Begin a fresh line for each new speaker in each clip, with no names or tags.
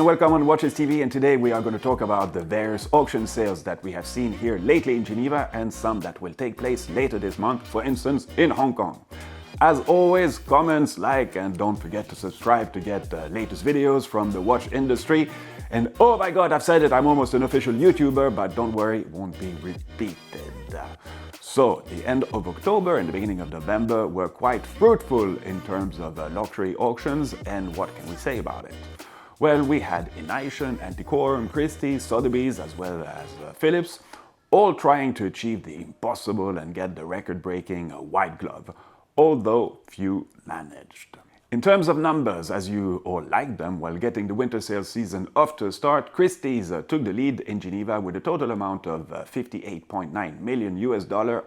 and welcome on Watches TV, and today we are going to talk about the various auction sales that we have seen here lately in Geneva and some that will take place later this month, for instance in Hong Kong. As always, comments, like, and don't forget to subscribe to get the latest videos from the watch industry. And oh my god, I've said it, I'm almost an official YouTuber, but don't worry, it won't be repeated. So, the end of October and the beginning of November were quite fruitful in terms of luxury auctions, and what can we say about it? Well, we had Inaition, Antiquorum, Christie's, Sotheby's, as well as Phillips, all trying to achieve the impossible and get the record-breaking white glove, although few managed. In terms of numbers, as you all like them, while getting the winter sales season off to a start, Christie's took the lead in Geneva with a total amount of $58.9 million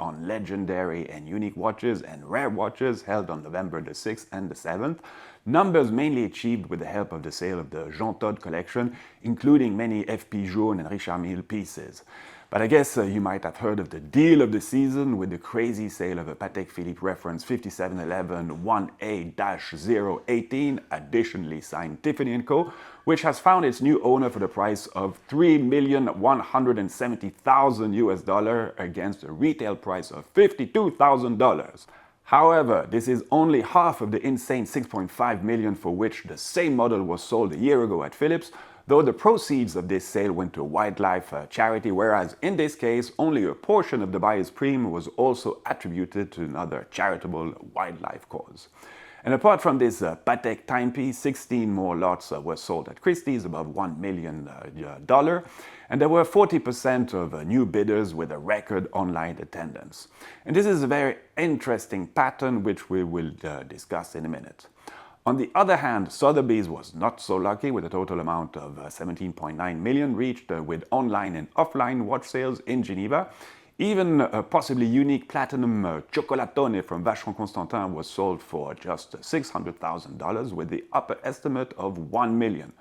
on legendary and unique watches and rare watches held on November the 6th and the 7th. Numbers mainly achieved with the help of the sale of the Jean Todt collection, including many F.P. Journe and Richard Mille pieces. But I guess you might have heard of the deal of the season with the crazy sale of a Patek Philippe reference 5711 1A-018, additionally signed Tiffany & Co., which has found its new owner for the price of $3,170,000 against a retail price of $52,000. However, this is only half of the insane $6.5 million for which the same model was sold a year ago at Phillips, though the proceeds of this sale went to a wildlife charity, whereas in this case, only a portion of the buyer's premium was also attributed to another charitable wildlife cause. And apart from this Patek timepiece, 16 more lots were sold at Christie's above $1 million, and there were 40% of new bidders with a record online attendance. And this is a very interesting pattern which we will discuss in a minute. On the other hand, Sotheby's was not so lucky, with a total amount of $17.9 million reached with online and offline watch sales in Geneva. Even a possibly unique platinum Chocolatone from Vacheron Constantin was sold for just $600,000 with the upper estimate of $1 million.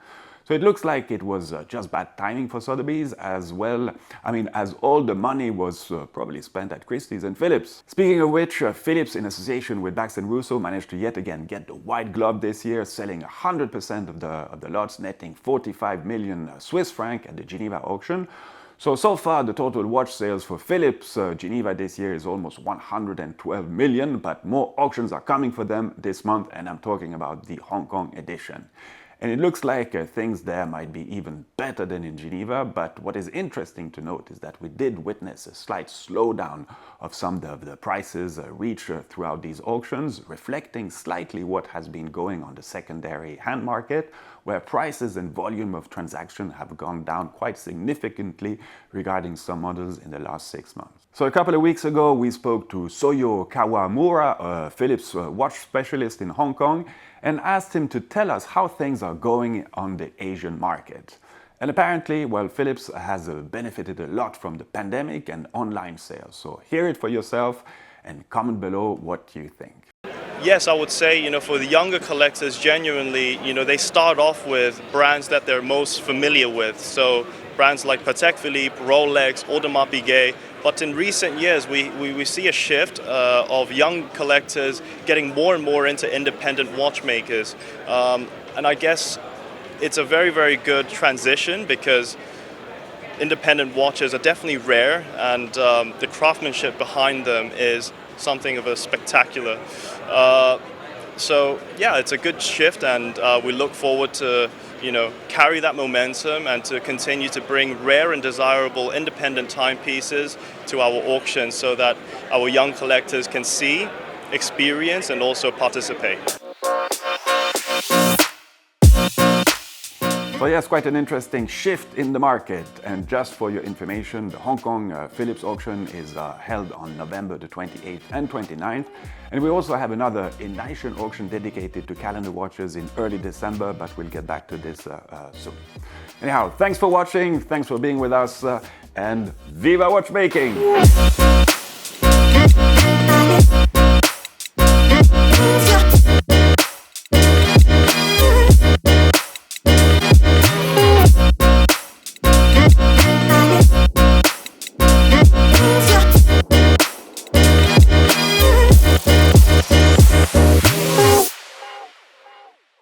So it looks like it was just bad timing for Sotheby's as well. As all the money was probably spent at Christie's and Phillips. Speaking of which, Phillips, in association with Bax & Russo, managed to yet again get the white glove this year, selling 100% of the lots, netting 45 million Swiss franc at the Geneva auction. So far, the total watch sales for Phillips Geneva this year is almost 112 million, but more auctions are coming for them this month, and I'm talking about the Hong Kong edition. And it looks like things there might be even better than in Geneva, but what is interesting to note is that we did witness a slight slowdown of some of the prices reached throughout these auctions, reflecting slightly what has been going on the secondary hand market, where prices and volume of transaction have gone down quite significantly regarding some models in the last 6 months. So a couple of weeks ago, we spoke to Soyo Kawamura, a Philips watch specialist in Hong Kong, and asked him to tell us how things are going on the Asian market. And apparently, well, Philips has benefited a lot from the pandemic and online sales. So hear it for yourself and comment below what you think.
Yes, I would say, for the younger collectors, genuinely, they start off with brands that they're most familiar with. So brands like Patek Philippe, Rolex, Audemars Piguet. But in recent years, we see a shift of young collectors getting more and more into independent watchmakers. And I guess it's a very, very good transition, because independent watches are definitely rare, and the craftsmanship behind them is something of a spectacular. So yeah, it's a good shift, and we look forward to carry that momentum and to continue to bring rare and desirable independent timepieces to our auctions, so that our young collectors can see, experience, and also participate.
So yes, quite an interesting shift in the market. And just for your information, the Hong Kong Phillips auction is held on November the 28th and 29th. And we also have another Inaition auction dedicated to calendar watches in early December, but we'll get back to this soon. Anyhow, thanks for watching, thanks for being with us, and Viva Watchmaking!